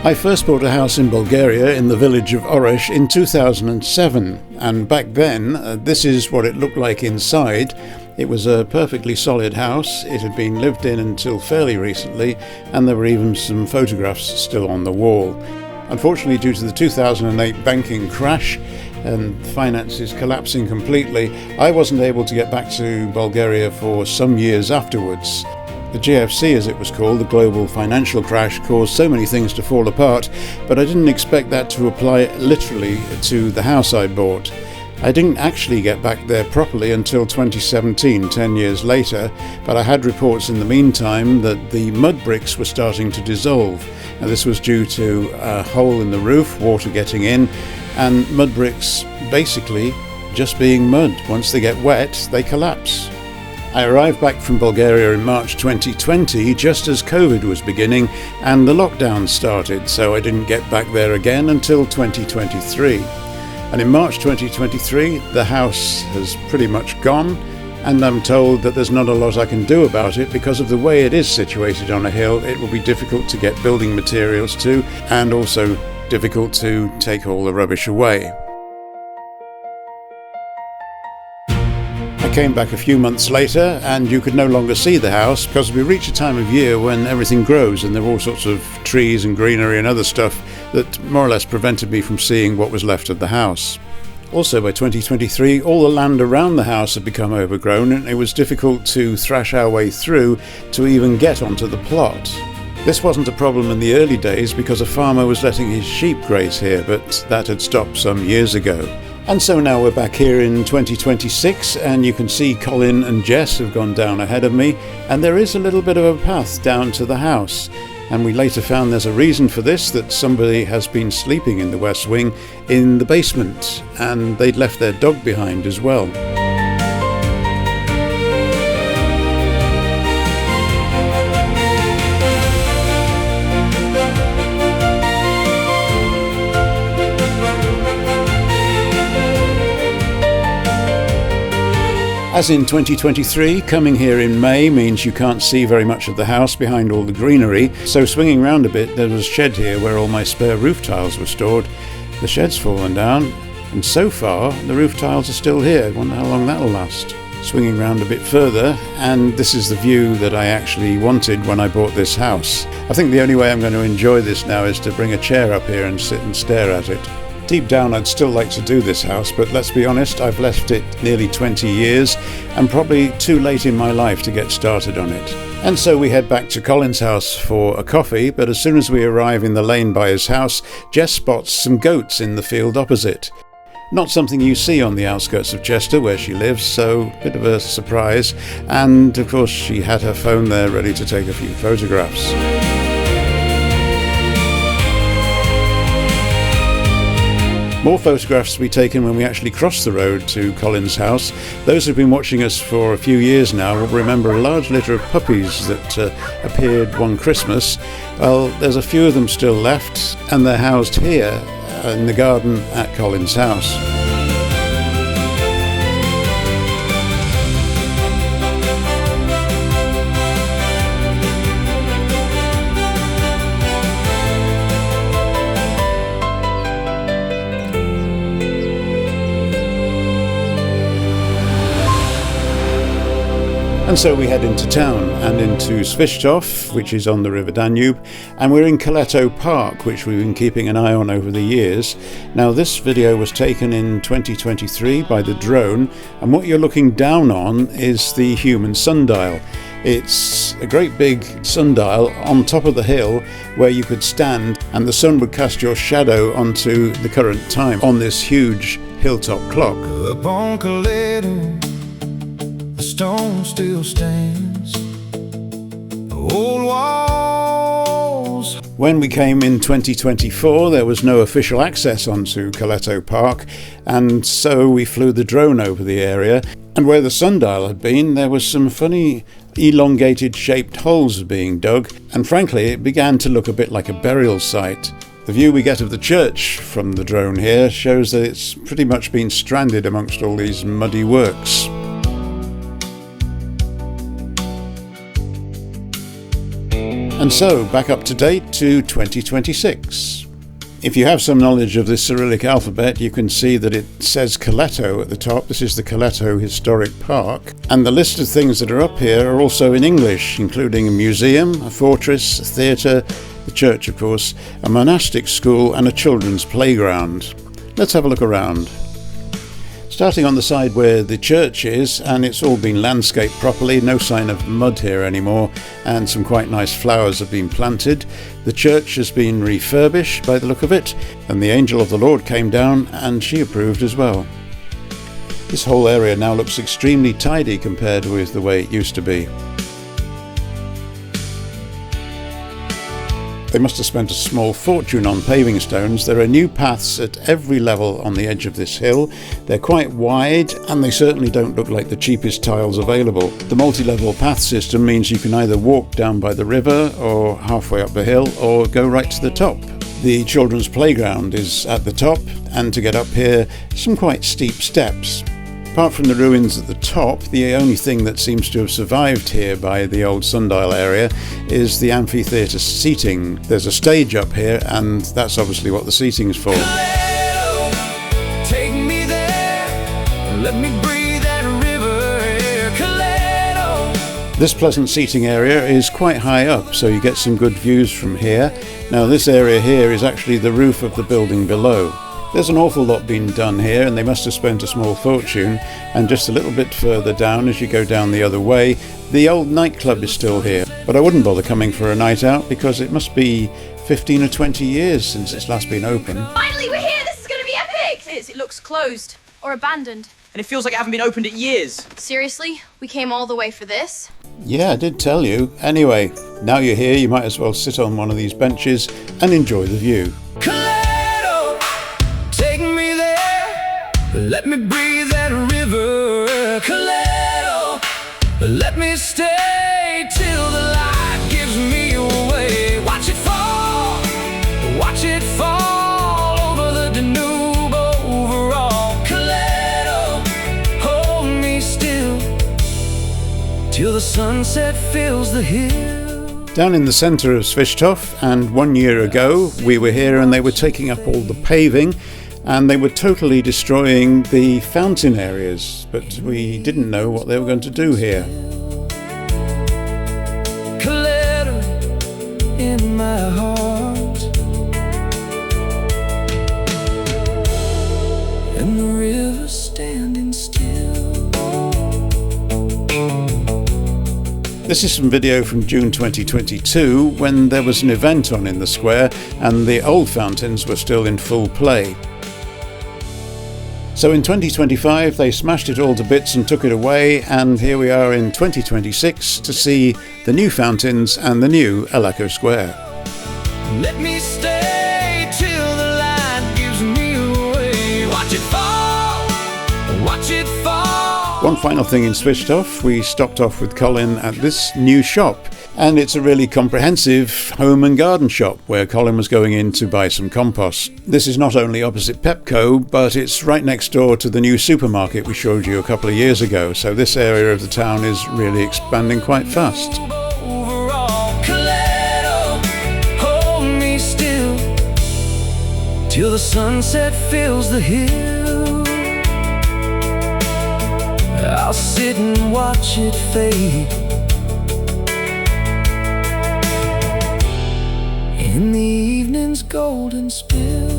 I first bought a house in Bulgaria in the village of Oresh in 2007, and back then this is what it looked like inside. It was a perfectly solid house. It had been lived in until fairly recently, and there were even some photographs still on the wall. Unfortunately, due to the 2008 banking crash and finances collapsing completely, I wasn't able to get back to Bulgaria for some years afterwards. The GFC, as it was called, the global financial crash, caused so many things to fall apart, but I didn't expect that to apply literally to the house I bought. I didn't actually get back there properly until 2017, 10 years later, but I had reports in the meantime that the mud bricks were starting to dissolve. Now, this was due to a hole in the roof, water getting in, and mud bricks basically just being mud. Once they get wet, they collapse. I arrived back from Bulgaria in March 2020, just as COVID was beginning and the lockdown started, so I didn't get back there again until 2023. And in March 2023, the house has pretty much gone, and I'm told that there's not a lot I can do about it because of the way it is situated on a hill. It will be difficult to get building materials to, and also difficult to take all the rubbish away. I came back a few months later and you could no longer see the house because we reach a time of year when everything grows and there are all sorts of trees and greenery and other stuff that more or less prevented me from seeing what was left of the house. Also, by 2023, all the land around the house had become overgrown and it was difficult to thrash our way through to even get onto the plot. This wasn't a problem in the early days because a farmer was letting his sheep graze here, but that had stopped some years ago. And so now we're back here in 2026, and you can see Colin and Jess have gone down ahead of me, and there is a little bit of a path down to the house. And we later found there's a reason for this, that somebody has been sleeping in the west wing in the basement, and they'd left their dog behind as well. As in 2023, coming here in May means you can't see very much of the house behind all the greenery, so swinging round a bit, there was a shed here where all my spare roof tiles were stored. The shed's fallen down, and so far the roof tiles are still here. I wonder how long that'll last. Swinging round a bit further, and this is the view that I actually wanted when I bought this house. I think the only way I'm going to enjoy this now is to bring a chair up here and sit and stare at it. Deep down I'd still like to do this house, but let's be honest, I've left it nearly 20 years and probably too late in my life to get started on it. And so we head back to Colin's house for a coffee, but as soon as we arrive in the lane by his house, Jess spots some goats in the field opposite. Not something you see on the outskirts of Chester where she lives, so a bit of a surprise, and of course she had her phone there ready to take a few photographs. More photographs to be taken when we actually cross the road to Colin's house. Those who've been watching us for a few years now will remember a large litter of puppies that appeared one Christmas. Well, there's a few of them still left, and they're housed here in the garden at Colin's house. And so we head into town and into Svishtov, which is on the River Danube, and we're in Kaleto Park, which we've been keeping an eye on over the years. Now, this video was taken in 2023 by the drone, and what you're looking down on is the human sundial. It's a great big sundial on top of the hill where you could stand and the sun would cast your shadow onto the current time on this huge hilltop clock. Up on Kaleto, the stone still stands, the old walls. When we came in 2024, there was no official access onto Kaleto Park, and so we flew the drone over the area. And where the sundial had been, there was some funny elongated shaped holes being dug, and frankly it began to look a bit like a burial site. The view we get of the church from the drone here shows that it's pretty much been stranded amongst all these muddy works. And so, back up to date to 2026. If you have some knowledge of the Cyrillic alphabet, you can see that it says Kaleto at the top. This is the Kaleto Historic Park. And the list of things that are up here are also in English, including a museum, a fortress, a theatre, the church of course, a monastic school and a children's playground. Let's have a look around. Starting on the side where the church is, and it's all been landscaped properly, no sign of mud here anymore, and some quite nice flowers have been planted. The church has been refurbished by the look of it, and the angel of the Lord came down and she approved as well. This whole area now looks extremely tidy compared with the way it used to be. They must have spent a small fortune on paving stones. There are new paths at every level on the edge of this hill. They're quite wide and they certainly don't look like the cheapest tiles available. The multi-level path system means you can either walk down by the river or halfway up the hill or go right to the top. The children's playground is at the top, and to get up here, some quite steep steps. Apart from the ruins at the top, the only thing that seems to have survived here by the old sundial area is the amphitheatre seating. There's a stage up here, and that's obviously what the seating's for. Kaleto, take me there, let me breathe that river air. Kaleto. This pleasant seating area is quite high up, so you get some good views from here. Now this area here is actually the roof of the building below. There's an awful lot being done here, and they must have spent a small fortune. And just a little bit further down, as you go down the other way, the old nightclub is still here. But I wouldn't bother coming for a night out because it must be 15 or 20 years since it's last been open. Finally, we're here! This is going to be epic! It is. It looks closed. Or abandoned. And it feels like it hasn't been opened in years. Seriously? We came all the way for this? Yeah, I did tell you. Anyway, now you're here, you might as well sit on one of these benches and enjoy the view. Kaleto, take me there, let me breathe that river. Kaleto, let me stay till the light gives me away. Watch it fall over the Danube overall. Kaleto, hold me still till the sunset fills the hill. Down in the centre of Svishtov, and 1 year ago we were here and they were taking up all the paving and they were totally destroying the fountain areas, but we didn't know what they were going to do here. Kaleto in my heart, and the river standing still. This is some video from June 2022 when there was an event on in the square and the old fountains were still in full play. So in 2025 they smashed it all to bits and took it away, and here we are in 2026 to see the new fountains and the new Kaleto Square. Let me stay till the light gives me away. Watch it fall, watch it fall. One final thing in Svishtov, we stopped off with Colin at this new shop, and it's a really comprehensive home and garden shop where Colin was going in to buy some compost. This is not only opposite Pepco, but it's right next door to the new supermarket we showed you a couple of years ago, so this area of the town is really expanding quite fast. Overall, Kaleto, hold me still till the sunset fills the hill. I'll sit and watch it fade in the evening's golden spill.